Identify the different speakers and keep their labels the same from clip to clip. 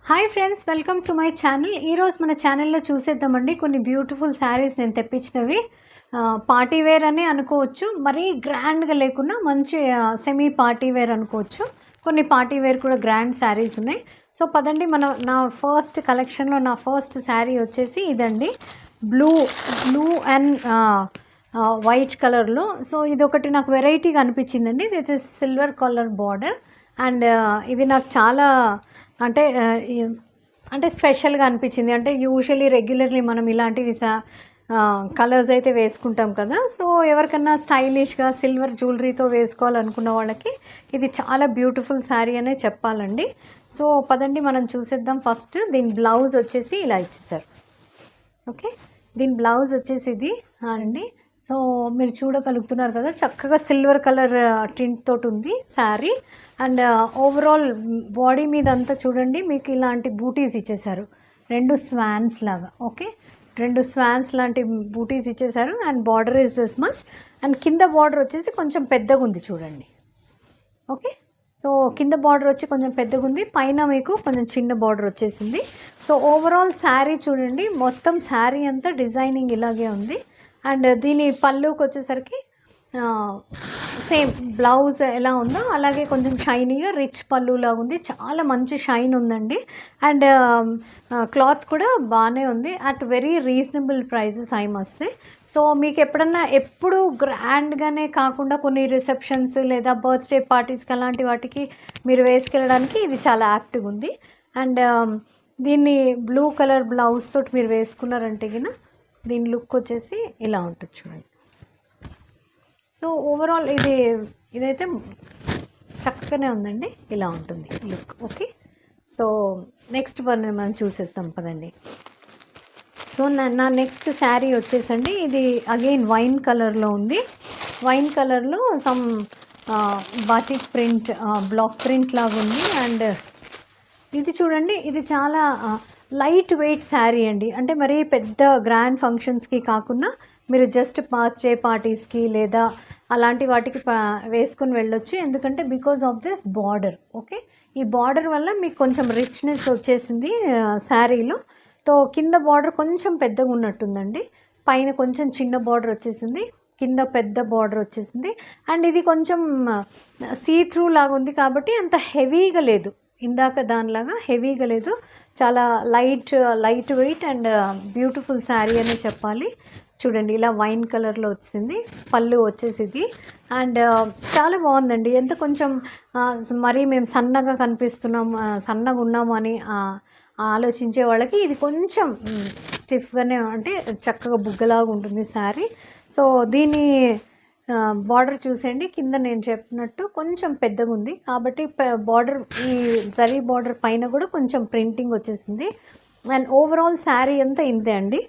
Speaker 1: Hi friends, welcome to my channel. ఈరోజు మన ఛానల్లో చూసేద్దామండి కొన్ని బ్యూటిఫుల్ శారీస్ నేను తెప్పించినవి. పార్టీ వేర్ అని అనుకోవచ్చు, మరీ గ్రాండ్గా లేకుండా మంచి సెమీ పార్టీ వేర్ అనుకోవచ్చు. కొన్ని పార్టీ వేర్ కూడా గ్రాండ్ శారీస్ ఉన్నాయి. సో పదండి, నా ఫస్ట్ కలెక్షన్లో నా ఫస్ట్ శారీ వచ్చేసి ఇదండి. బ్లూ అండ్ వైట్ కలర్లో. సో ఇది ఒకటి నాకు వెరైటీగా అనిపించిందండి. ఇది సిల్వర్ కలర్ బార్డర్ అండ్ ఇది నాకు చాలా అంటే స్పెషల్గా అనిపించింది. అంటే యూజువల్లీ రెగ్యులర్లీ మనం ఇలాంటివి కలర్స్ అయితే వేసుకుంటాం కదా. సో ఎవరికన్నా స్టైలిష్గా సిల్వర్ జ్యువెలరీతో వేసుకోవాలనుకున్న వాళ్ళకి ఇది చాలా బ్యూటిఫుల్ శారీ అనే చెప్పాలండి. సో పదండి మనం చూసేద్దాం. ఫస్ట్ దీని బ్లౌజ్ వచ్చేసి ఇలా ఇచ్చేసారు. ఓకే, దీని బ్లౌజ్ వచ్చేసి ఇది అండి. సో మీరు చూడగలుగుతున్నారు కదా, చక్కగా సిల్వర్ కలర్ టింట్ తోటి ఉంది శారీ. అండ్ ఓవరాల్ బాడీ మీద అంతా చూడండి, మీకు ఇలాంటి బూటీస్ ఇచ్చేసారు, రెండు స్వాన్స్ లాగా. ఓకే, రెండు స్వాన్స్ లాంటి బూటీస్ ఇచ్చేసారు. And border is this much. And కింద బార్డర్ వచ్చేసి కొంచెం పెద్దగా ఉంది చూడండి. ఓకే, సో కింద బార్డర్ వచ్చి కొంచెం పెద్దగా ఉంది, పైన మీకు కొంచెం చిన్న బార్డర్ వచ్చేసింది. సో ఓవరాల్ శారీ చూడండి, మొత్తం శారీ అంతా డిజైనింగ్ ఇలాగే ఉంది. అండ్ దీని పళ్ళుకి వచ్చేసరికి సేమ్ బ్లౌజ్ ఎలా ఉందో అలాగే కొంచెం షైనీగా రిచ్ పళ్ళు లాగా ఉంది. చాలా మంచి షైన్ ఉందండి. అండ్ క్లాత్ కూడా బాగానే ఉంది at very reasonable prices I must say. So మీకు ఎప్పుడు గ్రాండ్గానే కాకుండా కొన్ని రిసెప్షన్స్ లేదా బర్త్డే పార్టీస్కి అలాంటి వాటికి మీరు వేసుకెళ్ళడానికి ఇది చాలా యాప్ట్గా ఉంది. అండ్ దీన్ని బ్లూ కలర్ బ్లౌజ్ తోటి మీరు వేసుకున్నారంటే గిన దీని లుక్ వచ్చేసి ఇలా ఉంటుంది చూడండి. సో ఓవరాల్ ఇదైతే చక్కగానే ఉందండి, ఇలా ఉంటుంది లుక్. ఓకే, సో నెక్స్ట్ మనం చూసేస్తాం పదండి. సో నా నెక్స్ట్ శారీ వచ్చేసండి, ఇది అగైన్ వైన్ కలర్లో ఉంది. వైన్ కలర్లో some batik print, block print లాగా ఉంది. అండ్ ఇది చూడండి, ఇది చాలా లైట్ వెయిట్ శారీ అండి. అంటే మరీ పెద్ద గ్రాండ్ ఫంక్షన్స్కి కాకుండా మీరు జస్ట్ బర్త్డే పార్టీస్కి లేదా అలాంటి వాటికి వేసుకొని వెళ్ళొచ్చు. ఎందుకంటే because of this border. Okay, ఈ బార్డర్ వల్ల మీకు కొంచెం రిచ్నెస్ వచ్చేసింది శారీలో. తో కింద బార్డర్ కొంచెం పెద్దగా ఉన్నట్టుందండి, పైన కొంచెం చిన్న బార్డర్ వచ్చేసింది, కింద పెద్ద బార్డర్ వచ్చేసింది. అండ్ ఇది కొంచెం సీ త్రూ లాగా ఉంది కాబట్టి అంత హెవీగా లేదు, ఇందాక దానిలాగా హెవీగా లేదు. చాలా light weight and beautiful sari అనే చెప్పాలి. చూడండి, ఇలా వైన్ కలర్లో వచ్చింది, పళ్ళు వచ్చేసింది. అండ్ చాలా బాగుందండి. ఎంత కొంచెం మరీ మేము సన్నగా సన్నగా ఉన్నాము అని ఆలోచించే వాళ్ళకి ఇది కొంచెం స్టిఫ్గానే, అంటే చక్కగా బుగ్గలాగా ఉంటుంది శారీ. సో దీని బార్డర్ చూసేయండి, కింద నేను చెప్పినట్టు కొంచెం పెద్దగా ఉంది కాబట్టి బార్డర్, ఈ జరీ బార్డర్ పైన కూడా కొంచెం ప్రింటింగ్ వచ్చేసింది. అండ్ ఓవరాల్ శారీ అంతా ఇంతే అండి.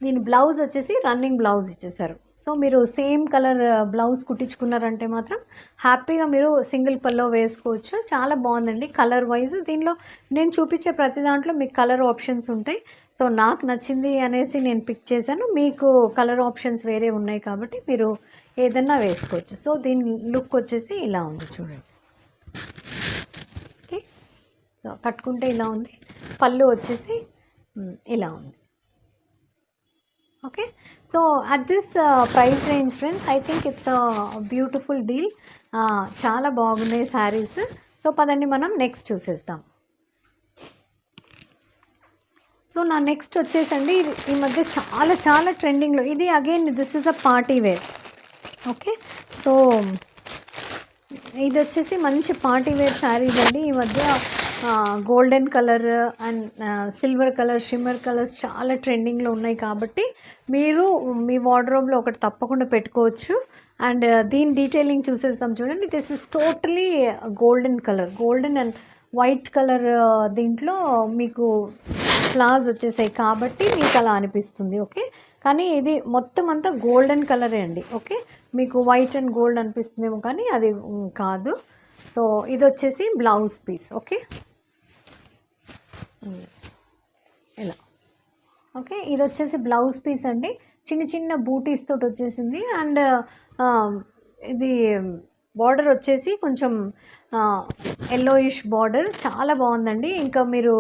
Speaker 1: దీని బ్లౌజ్ వచ్చేసి రన్నింగ్ బ్లౌజ్ ఇచ్చేసారు. సో మీరు సేమ్ కలర్ బ్లౌజ్ కుట్టించుకున్నారంటే మాత్రం హ్యాపీగా మీరు సింగిల్ పల్లో వేసుకోవచ్చు. చాలా బాగుందండి కలర్ వైజ్. దీనిలో నేను చూపించే ప్రతి దాంట్లో మీకు కలర్ ఆప్షన్స్ ఉంటాయి. సో నాకు నచ్చింది అనేసి నేను పిక్ చేశాను. మీకు కలర్ ఆప్షన్స్ వేరే ఉన్నాయి కాబట్టి మీరు ఏదన్నా వేసుకోవచ్చు. సో దీని లుక్ వచ్చేసి ఇలా ఉంది చూడండి. ఓకే, సో కట్టుకుంటే ఇలా ఉంది, పళ్ళు వచ్చేసి ఇలా ఉంది. Okay, so at this price range friends, I think it's beautiful deal. చాలా బాగున్నాయి శారీస్. సో పదండి మనం నెక్స్ట్ చూసేస్తాం. సో నా నెక్స్ట్ వచ్చేసండి, ఈ మధ్య చాలా ట్రెండింగ్లో, ఇది again this is a party wear. Okay, so ఇది వచ్చేసి మంచి పార్టీ వేర్ శారీస్ అండి. ఈ మధ్య golden colour and silver colour, shimmer colours చాలా ట్రెండింగ్లో ఉన్నాయి కాబట్టి మీరు మీ వార్డ్రోబ్లో ఒకటి తప్పకుండా పెట్టుకోవచ్చు. అండ్ దీని డీటెయిలింగ్ చూసేస్తాం చూడండి. This is totally golden colour, golden and white colour. దీంట్లో మీకు ఫ్లవర్స్ వచ్చేసాయి కాబట్టి మీకు అలా అనిపిస్తుంది. ఓకే, కానీ ఇది మొత్తం అంతా గోల్డెన్ కలరే అండి. ఓకే, మీకు వైట్ అండ్ గోల్డ్ అనిపిస్తుందేమో కానీ అది కాదు. సో ఇది వచ్చేసి బ్లౌజ్ పీస్. ఓకే, ఇలా. ఓకే, ఇది వచ్చేసి బ్లౌజ్ పీస్ అండి, చిన్న బూటీస్ తోటి వచ్చేసింది. అండ్ ఇది బార్డర్ వచ్చేసి కొంచెం ఎల్లోయిష్ బార్డర్ చాలా బాగుందండి. ఇంకా మీరు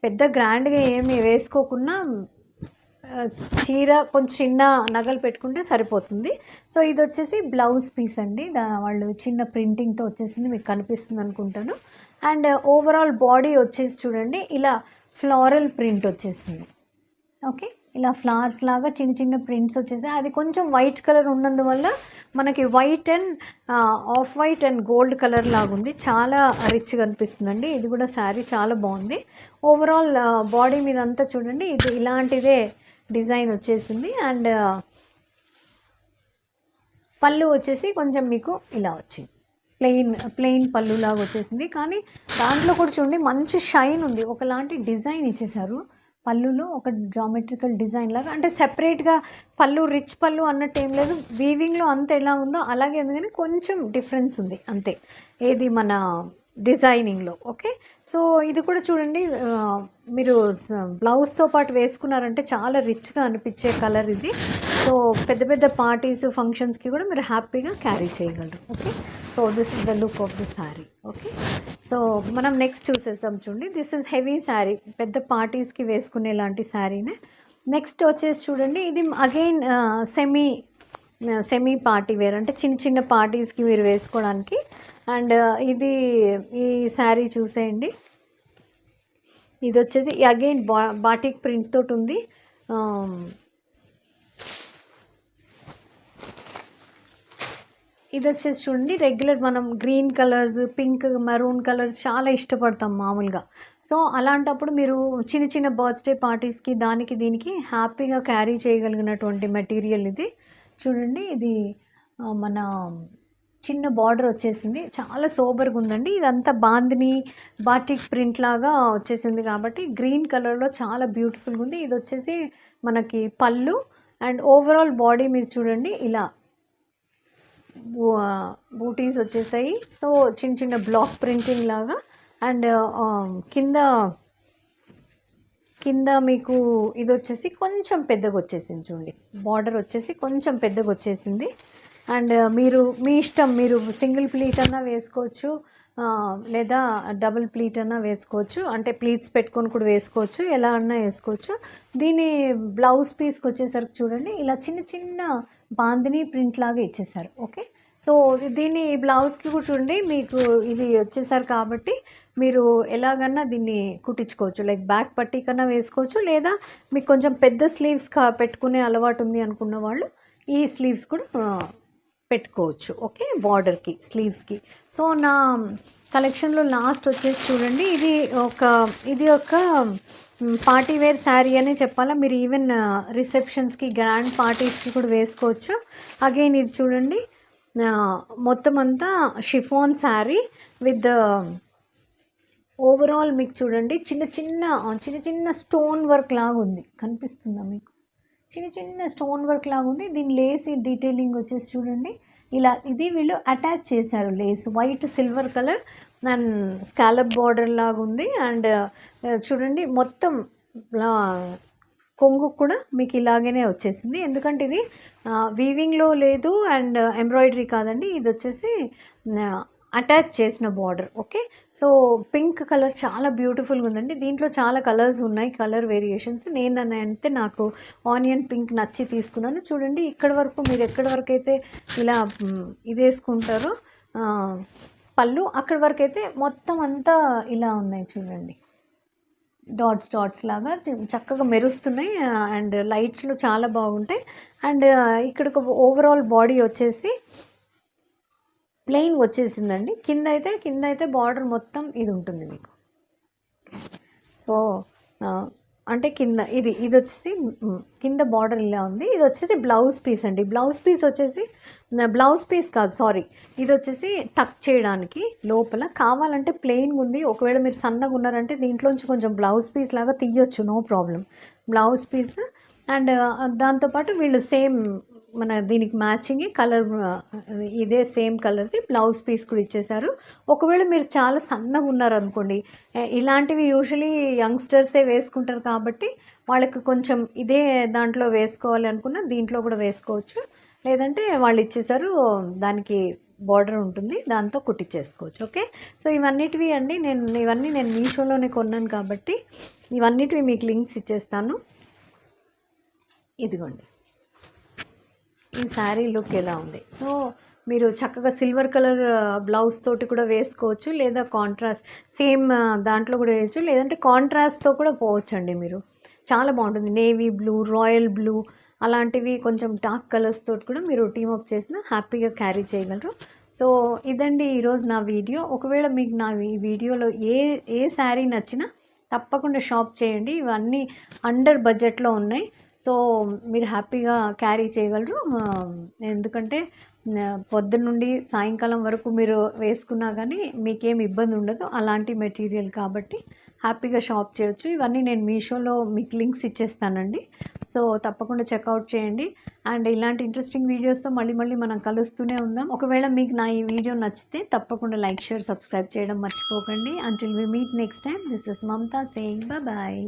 Speaker 1: పెద్ద గ్రాండ్గా ఏమి వేసుకోకుండా చీర కొంచెం చిన్న నగలు పెట్టుకుంటే సరిపోతుంది. సో ఇది వచ్చేసి బ్లౌజ్ పీస్ అండి. వాళ్ళు చిన్న ప్రింటింగ్తో వచ్చేసింది, మీకు కనిపిస్తుంది అనుకుంటాను. అండ్ ఓవరాల్ బాడీ వచ్చేసి చూడండి ఇలా ఫ్లోరల్ ప్రింట్ వచ్చేసింది. ఓకే, ఇలా ఫ్లవర్స్ లాగా చిన్న చిన్న ప్రింట్స్ వచ్చేసాయి. అది కొంచెం వైట్ కలర్ ఉన్నందువల్ల మనకి white and off white and gold colour లాగా ఉంది. చాలా రిచ్గా అనిపిస్తుందండి. ఇది కూడా శారీ చాలా బాగుంది. ఓవరాల్ బాడీ మీద అంతా చూడండి ఇది ఇలాంటిదే డిజైన్ వచ్చేసింది. అండ్ పళ్ళు వచ్చేసి కొంచెం మీకు ఇలా వచ్చింది, ప్లెయిన్ పళ్ళు లాగా వచ్చేసింది. కానీ దాంట్లో కూడా చూడండి మంచి షైన్ ఉంది, ఒకలాంటి డిజైన్ ఇచ్చేసారు పళ్ళులో, ఒక జామెట్రికల్ డిజైన్ లాగా. అంటే సెపరేట్గా పళ్ళు రిచ్ పళ్ళు అన్నట్టు ఏం లేదు, వీవింగ్లో అంత ఎలా ఉందో అలాగే ఉంది, కానీ కొంచెం డిఫరెన్స్ ఉంది అంతే ఏది మన డిజైనింగ్లో. ఓకే, సో ఇది కూడా చూడండి మీరు బ్లౌజ్తో పాటు వేసుకున్నారంటే చాలా రిచ్గా అనిపించే కలర్ ఇది. సో పెద్ద పెద్ద పార్టీస్ ఫంక్షన్స్కి కూడా మీరు హ్యాపీగా క్యారీ చేయగలరు. Okay, so this is the look of the sari. Okay, so మనం నెక్స్ట్ చూసేద్దాం. చూడండి దిస్ ఇస్ హెవీ శారీ, పెద్ద పార్టీస్కి వేసుకునే లాంటి శారీనే. నెక్స్ట్ వచ్చేసి చూడండి ఇది అగైన్ సెమీ పార్టీ వేర్, అంటే చిన్న చిన్న పార్టీస్కి మీరు వేసుకోవడానికి. అండ్ ఇది ఈ శారీ చూసేయండి, ఇది వచ్చేసి అగైన్ బాటిక్ ప్రింట్ తోటి ఉంది. ఇది వచ్చేసి చూడండి రెగ్యులర్ మనం green colours, pink, maroon colours చాలా ఇష్టపడతాం మామూలుగా. సో అలాంటప్పుడు మీరు చిన్న చిన్న బర్త్డే పార్టీస్కి దానికి దీనికి హ్యాపీగా క్యారీ చేయగలిగినటువంటి మెటీరియల్ ఇది. చూడండి ఇది మన చిన్న బార్డర్ వచ్చేసింది, చాలా సోబర్గా ఉందండి. ఇదంతా బాటిక్ ప్రింట్ లాగా వచ్చేసింది కాబట్టి గ్రీన్ కలర్లో చాలా బ్యూటిఫుల్గా ఉంది. ఇది వచ్చేసి మనకి పళ్ళు. అండ్ ఓవరాల్ బాడీ మీరు చూడండి ఇలా బూటీస్ వచ్చేసాయి. సో చిన్న చిన్న బ్లాక్ ప్రింటింగ్ లాగా. అండ్ కింద మీకు ఇది వచ్చేసి కొంచెం పెద్దగా వచ్చేసింది చూడండి, బార్డర్ వచ్చేసి కొంచెం పెద్దగా వచ్చేసింది. అండ్ మీరు మీ ఇష్టం, మీరు సింగిల్ ప్లీట్ అన్నా వేసుకోవచ్చు, లేదా డబుల్ ప్లీట్ అన్నా వేసుకోవచ్చు, అంటే ప్లీట్స్ పెట్టుకొని కూడా వేసుకోవచ్చు, ఎలా అన్నా వేసుకోవచ్చు. దీని బ్లౌజ్ పీస్కి వచ్చేసరికి చూడండి ఇలా చిన్న చిన్న బాందిని ప్రింట్ లాగా ఇచ్చేసారు. ఓకే, సో దీన్ని బ్లౌజ్కి కూడా చూడండి మీకు ఇది వచ్చేసారు కాబట్టి మీరు ఎలాగన్నా దీన్ని కుట్టించుకోవచ్చు, లైక్ బ్యాక్ పట్టీ కన్నా వేసుకోవచ్చు, లేదా మీకు కొంచెం పెద్ద స్లీవ్స్ పెట్టుకునే అలవాటు ఉంది అనుకున్న వాళ్ళు ఈ స్లీవ్స్ కూడా పెట్టుకోవచ్చు. ఓకే, బార్డర్కి స్లీవ్స్కి. సో నా కలెక్షన్లో లాస్ట్ వచ్చేసి చూడండి ఇది ఒక పార్టీ వేర్ శారీ అనే చెప్పాలా, మీరు ఈవెన్ రిసెప్షన్స్కి గ్రాండ్ పార్టీస్కి కూడా వేసుకోవచ్చు. అగైన్ ఇది చూడండి మొత్తం అంతా షిఫాన్ శారీ విత్ ఓవరాల్ మీకు చూడండి చిన్న చిన్న స్టోన్ వర్క్ లాగా ఉంది, కనిపిస్తుందా మీకు? చిన్న చిన్న స్టోన్ వర్క్ లాగా ఉంది. దీని లేస్ డీటెయిలింగ్ వచ్చేసి చూడండి ఇలా ఇది వీళ్ళు అటాచ్ చేశారు lace, white silver colour and scallop border లాగా ఉంది. అండ్ చూడండి మొత్తం కొంగు కూడా మీకు ఇలాగనే వచ్చేసింది, ఎందుకంటే ఇది వీవింగ్లో లేదు అండ్ ఎంబ్రాయిడరీ కాదండి, ఇది వచ్చేసి అటాచ్ చేసిన border. Okay, so pink colour చాలా బ్యూటిఫుల్గా ఉందండి. దీంట్లో చాలా కలర్స్ ఉన్నాయి, కలర్ వేరియేషన్స్. అంటే నాకు ఆనియన్ పింక్ నచ్చి తీసుకున్నాను. చూడండి ఇక్కడ వరకు మీరు ఎక్కడి వరకు అయితే ఇలా ఇది వేసుకుంటారో పళ్ళు, అక్కడి వరకు అయితే మొత్తం అంతా ఇలా ఉన్నాయి చూడండి, డాట్స్ లాగా చక్కగా మెరుస్తున్నాయి. అండ్ లైట్స్లో చాలా బాగుంటాయి. అండ్ ఇక్కడ ఓవరాల్ బాడీ వచ్చేసి ప్లెయిన్ వచ్చేసిందండి. కింద అయితే బార్డర్ మొత్తం ఇది ఉంటుంది మీకు. సో అంటే కింద ఇది వచ్చేసి కింద బార్డర్ ఇలా ఉంది. ఇది వచ్చేసి బ్లౌజ్ పీస్ అండి. బ్లౌజ్ పీస్ కాదు, సారీ, ఇది వచ్చేసి టక్ చేయడానికి లోపల కావాలంటే ప్లెయిన్గా ఉంది. ఒకవేళ మీరు సన్నగా ఉన్నారంటే దీంట్లోంచి కొంచెం బ్లౌజ్ పీస్ లాగా తీయొచ్చు, no problem. Blouse piece and దాంతోపాటు వీళ్ళు సేమ్ మన దీనికి మ్యాచింగ్ కలర్ ఇదే సేమ్ కలర్ది బ్లౌజ్ పీస్ కూడా ఇచ్చేసారు. ఒకవేళ మీరు చాలా సన్నగా ఉన్నారనుకోండి, ఇలాంటివి యూజువలీ యంగ్స్టర్సే వేసుకుంటారు కాబట్టి వాళ్ళకి కొంచెం ఇదే దాంట్లో వేసుకోవాలి అనుకున్న దీంట్లో కూడా వేసుకోవచ్చు, లేదంటే వాళ్ళు ఇచ్చేసారు దానికి బార్డర్ ఉంటుంది, దాంతో కుట్టించేసుకోవచ్చు. ఓకే, సో ఇవన్నిటివి అండి ఇవన్నీ నేను మీషోలోనే కొన్నాను కాబట్టి ఇవన్నిటివి మీకు లింక్స్ ఇచ్చేస్తాను. ఇదిగోండి ఈ శారీ లుక్ ఎలా ఉంది. సో మీరు చక్కగా సిల్వర్ కలర్ బ్లౌజ్ తోటి కూడా వేసుకోవచ్చు, లేదా కాంట్రాస్ట్ సేమ్ దాంట్లో కూడా వేయచ్చు, లేదంటే కాంట్రాస్ట్తో కూడా పోవచ్చండి మీరు. చాలా బాగుంటుంది. నేవీ బ్లూ, రాయల్ బ్లూ అలాంటివి కొంచెం డార్క్ కలర్స్ తోటి కూడా మీరు టీమప్ చేసిన హ్యాపీగా క్యారీ చేయగలరు. సో ఇదండి ఈరోజు నా వీడియో. ఒకవేళ మీకు నా ఈ వీడియోలో ఏ శారీ నచ్చినా తప్పకుండా షాప్ చేయండి. ఇవన్నీ అండర్ బడ్జెట్లో ఉన్నాయి. సో మీరు హ్యాపీగా క్యారీ చేయగలరు. ఎందుకంటే పొద్దున్న నుండి సాయంకాలం వరకు మీరు వేసుకున్నా కానీ మీకేం ఇబ్బంది ఉండదు, అలాంటి మెటీరియల్ కాబట్టి హ్యాపీగా షాప్ చేయొచ్చు. ఇవన్నీ నేను మీషోలో మీకు లింక్స్ ఇచ్చేస్తానండి. సో తప్పకుండా చెక్అవుట్ చేయండి. అండ్ ఇలాంటి ఇంట్రెస్టింగ్ వీడియోస్తో మళ్ళీ మనం కలుస్తూనే ఉందాం. ఒకవేళ మీకు నా ఈ వీడియో నచ్చితే తప్పకుండా లైక్, షేర్, సబ్స్క్రైబ్ చేయడం మర్చిపోకండి. Until we meet next time, this is Mamata saying bye.